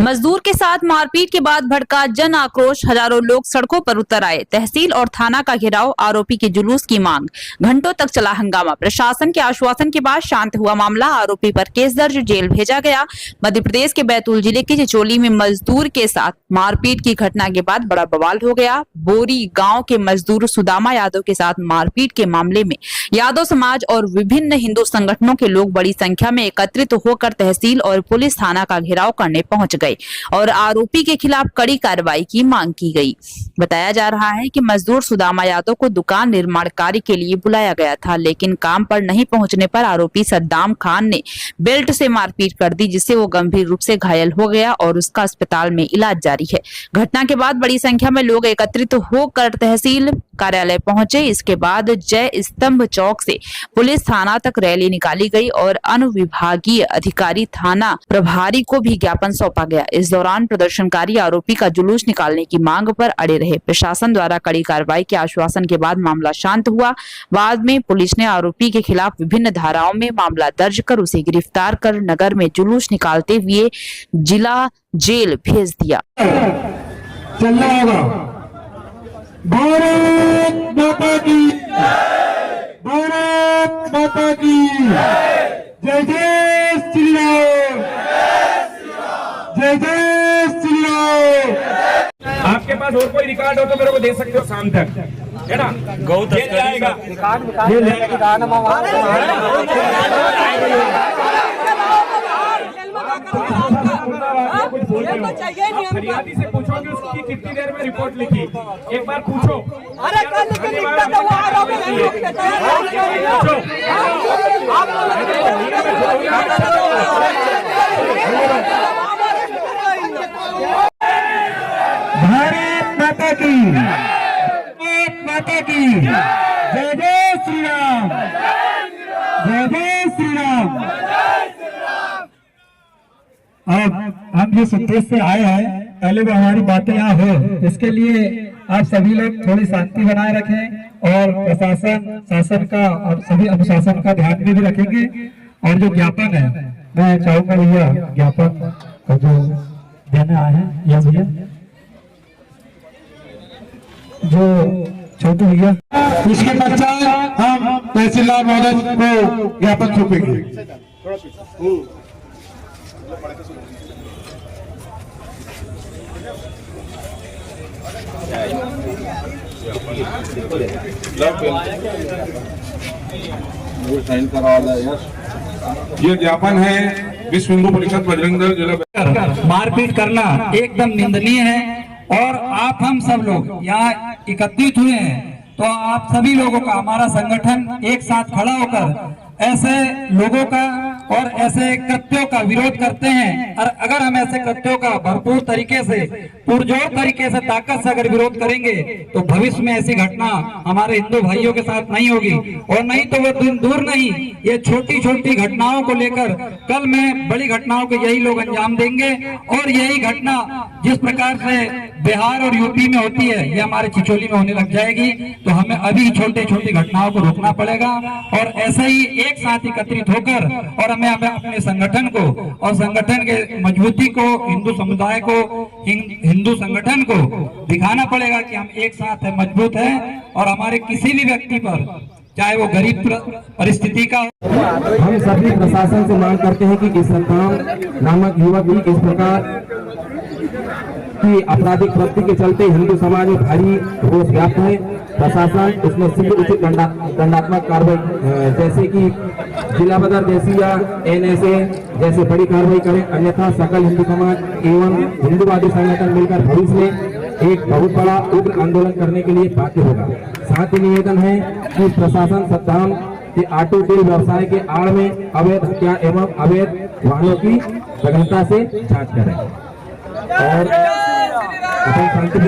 मजदूर के साथ मारपीट के बाद भड़का जन आक्रोश, हजारों लोग सड़कों पर उतर आए। तहसील और थाना का घेराव, आरोपी के जुलूस की मांग, घंटों तक चला हंगामा। प्रशासन के आश्वासन के बाद शांत हुआ मामला, आरोपी पर केस दर्ज, जेल भेजा गया। मध्य प्रदेश के बैतूल जिले के चिचोली में मजदूर के साथ मारपीट की घटना के बाद बड़ा बवाल हो गया। बोरी गांव के मजदूर सुदामा यादव के साथ मारपीट के मामले में यादव समाज और विभिन्न हिंदू संगठनों के लोग बड़ी संख्या में एकत्रित होकर तहसील और पुलिस थाना का घेराव करने पहुंच गए और आरोपी के खिलाफ कड़ी कार्रवाई की मांग की गई। बताया जा रहा है कि मजदूर सुदामा यादव को दुकान निर्माण कार्य के लिए बुलाया गया था, लेकिन काम पर नहीं पहुंचने पर आरोपी सद्दाम खान ने बेल्ट से मारपीट कर दी, जिससे वो गंभीर रूप से घायल हो गया और उसका अस्पताल में इलाज जारी है। घटना के बाद बड़ी संख्या में लोग एकत्रित होकर तहसील कार्यालय पहुंचे। इसके बाद जय स्तंभ चौक से पुलिस थाना तक रैली निकाली गई और अनुविभागीय अधिकारी थाना प्रभारी को भी ज्ञापन सौंपा गया। इस दौरान प्रदर्शनकारी आरोपी का जुलूस निकालने की मांग पर अड़े रहे। प्रशासन द्वारा कड़ी कार्रवाई के आश्वासन के बाद मामला शांत हुआ। बाद में पुलिस ने आरोपी के खिलाफ विभिन्न धाराओं में मामला दर्ज कर उसे गिरफ्तार कर नगर में जुलूस निकालते हुए जिला जेल भेज दिया। भारत माता की, भारत माता की जय जय श्री राम, जय जय श्री राम। आपके पास और कोई रिकॉर्ड हो तो मेरे को दे सकते हो शाम तक, है ना? गौ आएगा फरियादी से पूछोगे उसकी कितनी देर में रिपोर्ट लिखी, एक बार पूछो। अरे भारत माता की, भारत माता की जय जय श्री राम, जय जय श्री राम। अब हम जिस उद्देश्य से आए हैं, पहले वो हमारी बातें यहाँ हो, इसके लिए आप सभी लोग थोड़ी शांति बनाए रखें और प्रशासन शासन का और सभी अनुशासन का ध्यान भी रखेंगे। और जो ज्ञापन है, मैं चाहूंगा भैया ज्ञापन को जो देने आए हैं, यह भैया जो छोटू भैया, इसके पश्चात हम तहसीलदार महोदय को ज्ञापन सौंपेंगे। ये ज्ञापन है विश्व हिंदू परिषद बजरंग दल जिला। मारपीट करना एकदम निंदनीय है और आप हम सब लोग यहाँ एकत्रित हुए हैं, तो आप सभी लोगों का, हमारा संगठन एक साथ खड़ा होकर ऐसे लोगों का और ऐसे कृत्यों का विरोध करते हैं। और अगर हम ऐसे कृत्यों का भरपूर तरीके से, पुरजोर तरीके से, ताकत से अगर विरोध करेंगे तो भविष्य में ऐसी घटना हमारे हिंदू भाइयों के साथ नहीं होगी। और नहीं तो वो दिन दूर नहीं, ये छोटी छोटी घटनाओं को लेकर कल में बड़ी घटनाओं को यही लोग अंजाम देंगे। और यही घटना जिस प्रकार से बिहार और यूपी में होती है, ये हमारे चिचोली में होने लग जाएगी। तो हमें अभी छोटी छोटी घटनाओं को रोकना पड़ेगा और ऐसे ही एक साथ एकत्रित होकर और हमें अपने संगठन को और संगठन के मजबूती को, हिंदू समुदाय को, हिंदू संगठन को दिखाना पड़ेगा कि हम एक साथ है, मजबूत है। और हमारे किसी भी व्यक्ति पर, चाहे वो गरीब परिस्थिति का, हम सभी प्रशासन से मांग करते हैं कि सद्दाम नामक युवक भी इस प्रकार की आपराधिक प्रवृत्ति के चलते हिंदू समाज में भारी रोष व्याप्त है। प्रशासन इसमें शीघ्र उचित दंडात्मक कार्रवाई जैसे कि जिला बदर जैसी या NSA जैसे बड़ी कार्रवाई करें, अन्यथा सकल हिंदू समाज एवं हिंदूवादी संगठन मिलकर भविष्य में एक बहुत बड़ा उग्र आंदोलन करने के लिए बाध्य होगा। साथ ही निवेदन है कि प्रशासन सद्दाम के ऑटो डील व्यवसाय के आड़ में अवैध हत्या एवं अवैध वाहनों की गहनता से जांच करें। और अपन शांति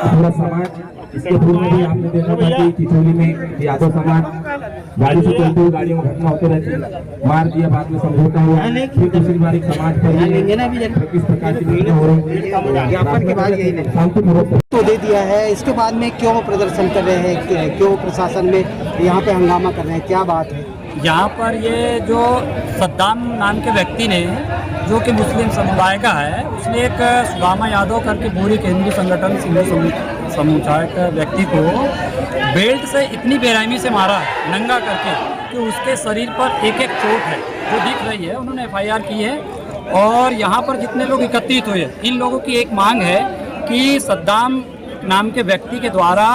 पूरा समाज, इसके पूर्व में भी आपने देखा था कि चिचोली में यादव समाज गाड़ी से चलते हुए गाड़ियों में घटना होते रहती है, मार दिया, बाद में समझौता हुआ, फिर दूसरी बार एक समाज पर किस प्रकार की निर्णय हो रही है, शांतिपूर्वक तो दे दिया है। इसके बाद में क्यों प्रदर्शन कर रहे हैं, क्यों प्रशासन में यहाँ पे हंगामा कर रहे हैं, क्या बात है? यहाँ पर ये जो सद्दाम नाम के व्यक्ति ने, जो कि मुस्लिम समुदाय का है, उसने एक सुदामा यादव करके पूरी के हिंदू संगठन हिंदू समुदाय के व्यक्ति को बेल्ट से इतनी बेरहमी से मारा नंगा करके कि उसके शरीर पर एक एक चोट है जो दिख रही है। उन्होंने FIR की है और यहाँ पर जितने लोग एकत्रित हुए, इन लोगों की एक मांग है कि सद्दाम नाम के व्यक्ति के द्वारा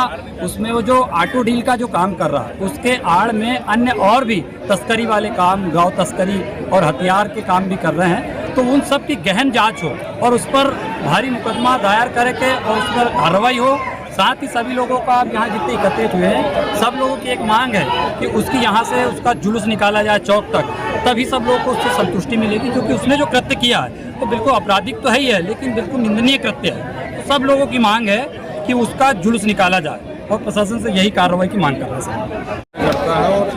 उसमें वो जो ऑटो डील का जो काम कर रहा है, उसके आड़ में अन्य और भी तस्करी वाले काम, गौ तस्करी और हथियार के काम भी कर रहे हैं। तो उन सब की गहन जांच हो और उस पर भारी मुकदमा दायर करके और उस पर कार्रवाई हो। साथ ही सभी लोगों का यहाँ जितने एकत्रित हुए हैं, सब लोगों की एक मांग है कि उसकी यहाँ से उसका जुलूस निकाला जाए चौक तक, तभी सब लोगों को उससे संतुष्टि मिलेगी। क्योंकि उसने जो कृत्य किया है तो बिल्कुल आपराधिक तो है ही है, लेकिन बिल्कुल निंदनीय कृत्य है। तो सब लोगों की मांग है कि उसका जुलूस निकाला जाए और प्रशासन से यही कार्रवाई की मांग कर रहा है। करता है और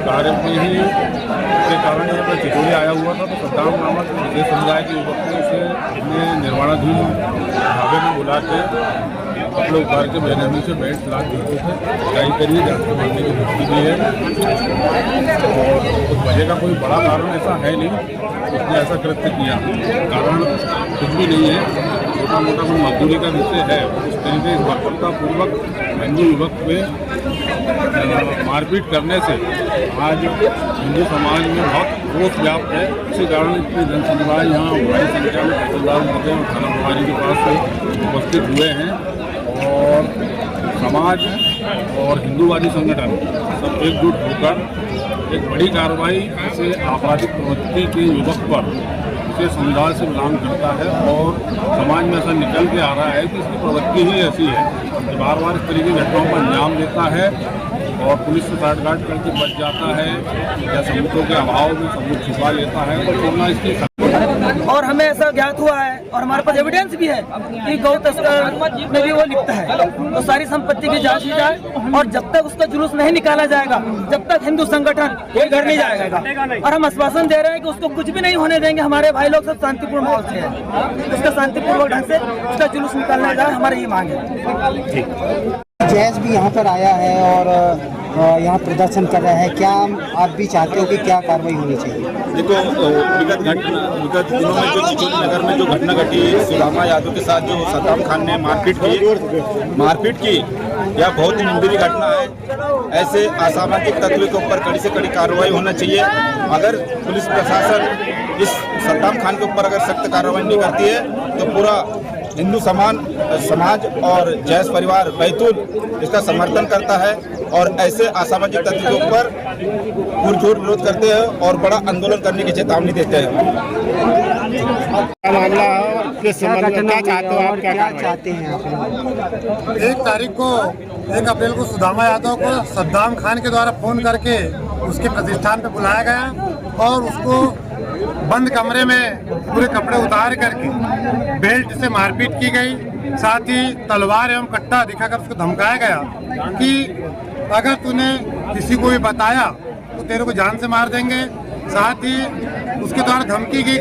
कार्य में ही के कारण यहाँ पर चिचोली आया हुआ था, तो सद्दाम नामक विशेष समुदाय के युवक ने उसे अपने निर्माणाधीन ढाबे में बुला के कपड़े उतार के बेरहमी से बेल्ट लाद देते थे। कई करिए जांच मांगने की धमकी दी है और उस वजह का कोई बड़ा कारण ऐसा है नहीं, उसने ऐसा कृत्य किया। कारण कुछ भी नहीं है, छोटा मोटा कोई मजदूरी का विषय है। उस तरीके से बर्बरतापूर्वक हिंदू युवक पे मारपीट करने से आज हिंदू समाज में बहुत रोष व्याप्त है। इसी कारण इतनी जनसमुदाय यहाँ बड़ी संख्या में तहसीलदार महोदय और थाना प्रभारी के पास से उपस्थित हुए हैं और समाज और हिंदूवादी संगठन सब एकजुट होकर एक बड़ी कार्रवाई ऐसे आपराधिक प्रवृत्ति के युवक पर इसे समुदाय से बिलोंग करता है और समाज में ऐसा निकल के आ रहा है कि इसकी प्रवृत्ति ही ऐसी है कि बार बार इस तरीके की घटनाओं पर अंजाम देता है और पुलिस से साठगांठ करके बच जाता है या सबूतों के अभाव में सबूत छुपा लेता है। तो तुलना इसकी और हमें ऐसा ज्ञात हुआ है और हमारे पास एविडेंस भी है कि गौ तस्कर में भी वो लिखता है। तो सारी संपत्ति की जांच की जाए और जब तक उसका जुलूस नहीं निकाला जाएगा, जब तक हिंदू संगठन कोई घर नहीं जाएगा। और हम आश्वासन दे रहे हैं कि उसको कुछ भी नहीं होने देंगे। हमारे भाई लोग सब शांतिपूर्ण माहौल से है, उसका शांतिपूर्वक ढंग से उसका जुलूस निकालने जाए, हमारी ये मांग है। जैस भी यहाँ पर आया है और यहाँ प्रदर्शन कर रहा है, क्या आप भी चाहते हो कि क्या कार्रवाई होनी चाहिए? देखो, विगत दिनों में जो चिचोली नगर में जो घटना घटी सुदामा यादव के साथ, जो सद्दाम खान ने मारपीट की, यह बहुत ही निंदनीय घटना है। ऐसे असामाजिक तत्व के ऊपर कड़ी से कड़ी कार्रवाई होना चाहिए। अगर पुलिस प्रशासन इस सद्दाम खान के ऊपर अगर सख्त कार्रवाई नहीं करती है तो पूरा हिंदू समाज और जैस परिवार बैतूल इसका समर्थन करता है और ऐसे असामाजिक तत्व के ऊपर पुरजोर विरोध करते हैं और बड़ा आंदोलन करने की चेतावनी देते हैं। मामला किस संबंध में क्या चाहते हो आप, क्या चाहते हैं आप? 1 अप्रैल को सुदामा यादव को सद्दाम खान के द्वारा फोन करके उसके प्रतिष्ठान पे बुलाया गया और उसको बंद कमरे में पूरे कपड़े उतार करके बेल्ट से मारपीट की गई। साथ ही तलवार एवं कट्टा दिखाकर उसको धमकाया गया कि अगर तूने किसी को भी बताया तो तेरे को जान से मार देंगे। साथ ही उसके द्वारा धमकी दी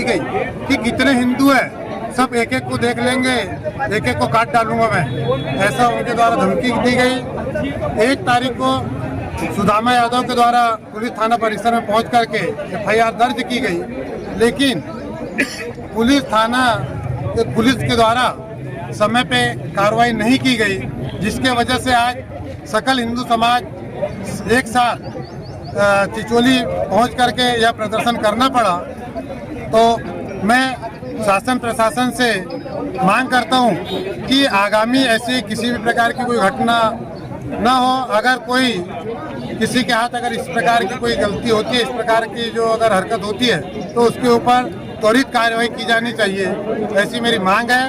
गई कि कितने हिंदू है, सब एक एक को देख लेंगे, एक एक को काट डालूंगा मैं, ऐसा उनके द्वारा धमकी दी गई। 1 तारीख को सुदामा यादव के द्वारा पुलिस थाना परिसर में पहुंच करके FIR दर्ज की गई, लेकिन पुलिस के द्वारा समय पे कार्रवाई नहीं की गई, जिसके वजह से आज सकल हिंदू समाज एक साथ चिचोली पहुंच करके यह प्रदर्शन करना पड़ा। तो मैं शासन प्रशासन से मांग करता हूं कि आगामी ऐसी किसी भी प्रकार की कोई घटना न हो। अगर कोई किसी के हाथ अगर इस प्रकार की कोई गलती होती है, इस प्रकार की जो अगर हरकत होती है, तो उसके ऊपर त्वरित कार्रवाई की जानी चाहिए, ऐसी मेरी मांग है।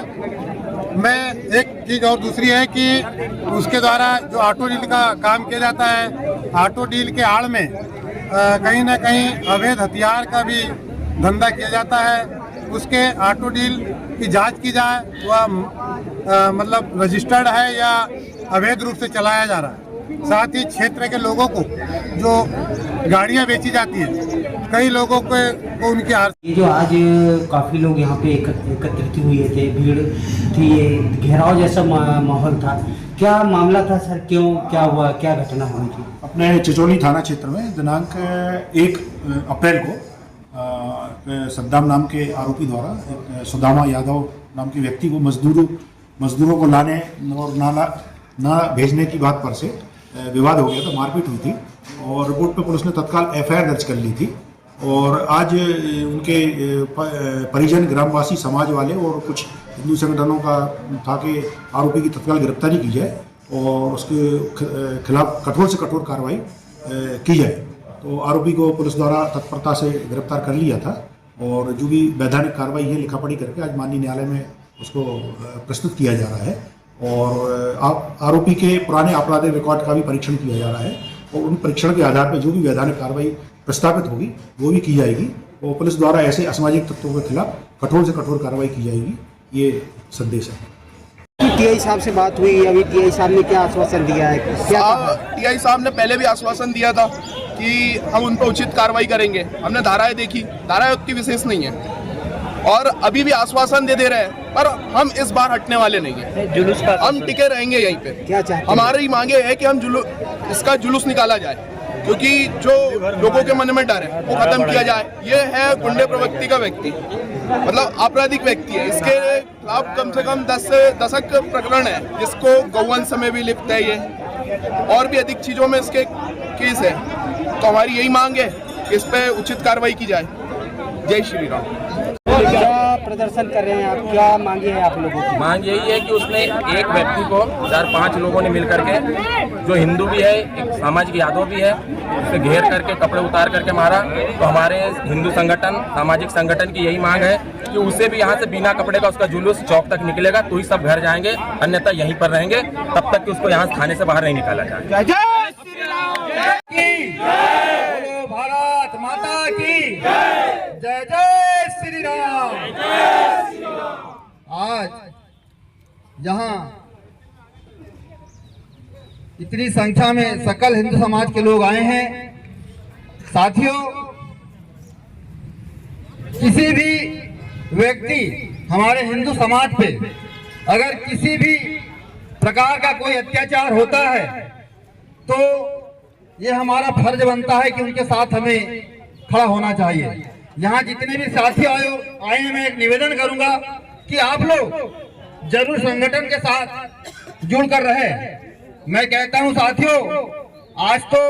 मैं एक चीज़ और दूसरी है कि उसके द्वारा जो ऑटो डील का काम किया जाता है, ऑटो डील के आड़ में कहीं ना कहीं अवैध हथियार का भी धंधा किया जाता है। उसके ऑटो डील की जांच की जाए, वह मतलब रजिस्टर्ड है या अवैध रूप से चलाया जा रहा है। साथ ही क्षेत्र के लोगों को जो गाड़ियां बेची जाती है कई लोगों को उनकी ये जो आज काफ़ी लोग यहाँ पे एकत्रित हुए थे, भीड़ थी, ये घेराव जैसा माहौल था, क्या मामला था सर? क्यों, क्या हुआ, क्या घटना हुई थी? अपने चिचोली थाना क्षेत्र में दिनांक 1 अप्रैल को सद्दाम नाम के आरोपी द्वारा सुदामा यादव नाम के व्यक्ति को मजदूरों को लाने और ना भेजने की बात पर से विवाद हो गया था, मारपीट हुई थी और रिपोर्ट पे पुलिस ने तत्काल एफआईआर दर्ज कर ली थी। और आज उनके परिजन, ग्रामवासी, समाज वाले और कुछ हिंदू संगठनों का था कि आरोपी की तत्काल गिरफ्तारी की जाए और उसके खिलाफ कठोर से कठोर कार्रवाई की जाए। तो आरोपी को पुलिस द्वारा तत्परता से गिरफ्तार कर लिया था और जो भी वैधानिक कार्रवाई है लिखा पढ़ी करके आज माननीय न्यायालय में उसको प्रस्तुत किया जा रहा है और आरोपी के पुराने आपराधिक रिकॉर्ड का भी परीक्षण किया जा रहा है और उन परीक्षण के आधार पर जो भी वैधानिक कार्रवाई प्रस्तावित होगी वो भी की जाएगी और पुलिस द्वारा ऐसे असामाजिक तत्वों के खिलाफ कठोर से कठोर कार्रवाई की जाएगी, ये संदेश है। टीआई साहब से बात हुई, अभी टीआई साहब ने क्या आश्वासन दिया है? टीआई साहब ने पहले भी आश्वासन दिया था कि हम उन पर उचित कार्रवाई करेंगे। हमने धाराएं देखी, धाराएं उतनी विशेष नहीं है और अभी भी आश्वासन दे रहे हैं, पर हम इस बार हटने वाले नहीं है। जुलूस का हम टिके रहेंगे यहीं पे। क्या चाहते हैं? हमारी मांगे है कि हम इसका जुलूस निकाला जाए, क्योंकि जो लोगों के मन में डर है वो खत्म किया जाए। ये है गुंडे प्रवृत्ति का व्यक्ति, मतलब आपराधिक व्यक्ति है। इसके खिलाफ कम से कम 10 से 10 प्रकरण है, जिसको गौवंश में भी लिप्त है ये और भी अधिक चीजों में इसके केस है। तो हमारी यही मांग है कि इस पे उचित कार्रवाई की जाए। जय श्री राम। क्या प्रदर्शन कर रहे हैं आप, क्या मांगे हैं आप लोगों की? मांग यही है कि उसने एक व्यक्ति को 4-5 लोगों ने मिल करके, जो हिंदू भी है, एक सामाजिक यादव भी है, उसे घेर करके कपड़े उतार करके मारा। तो हमारे हिंदू संगठन, सामाजिक संगठन की यही मांग है कि उसे भी यहाँ से बिना कपड़े का उसका जुलूस चौक तक निकलेगा तो ही सब घर जाएंगे, अन्यथा यहीं पर रहेंगे तब तक कि उसको यहाँ थाने से बाहर नहीं निकाला जाए। भारत माता की जय, जय श्री राम। आज यहाँ इतनी संख्या में सकल हिंदू समाज के लोग आए हैं। साथियों, किसी भी व्यक्ति हमारे हिंदू समाज पे अगर किसी भी प्रकार का कोई अत्याचार होता है तो ये हमारा फर्ज बनता है कि उनके साथ हमें खड़ा होना चाहिए। यहाँ जितने भी साथी आए हैं, मैं एक निवेदन करूंगा कि आप लोग जरूर संगठन के साथ जुड़कर रहे। मैं कहता हूं साथियों, आज तो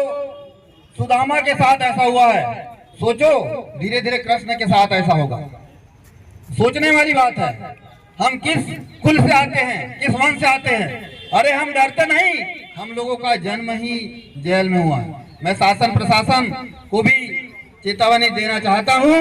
सुदामा के साथ ऐसा हुआ है, सोचो धीरे धीरे कृष्ण के साथ ऐसा होगा। सोचने वाली बात है। हम किस कुल से आते हैं, किस वंश से आते हैं? अरे हम डरते नहीं, हम लोगों का जन्म ही जेल में हुआ है। मैं शासन प्रशासन को भी चेतावनी देना चाहता हूं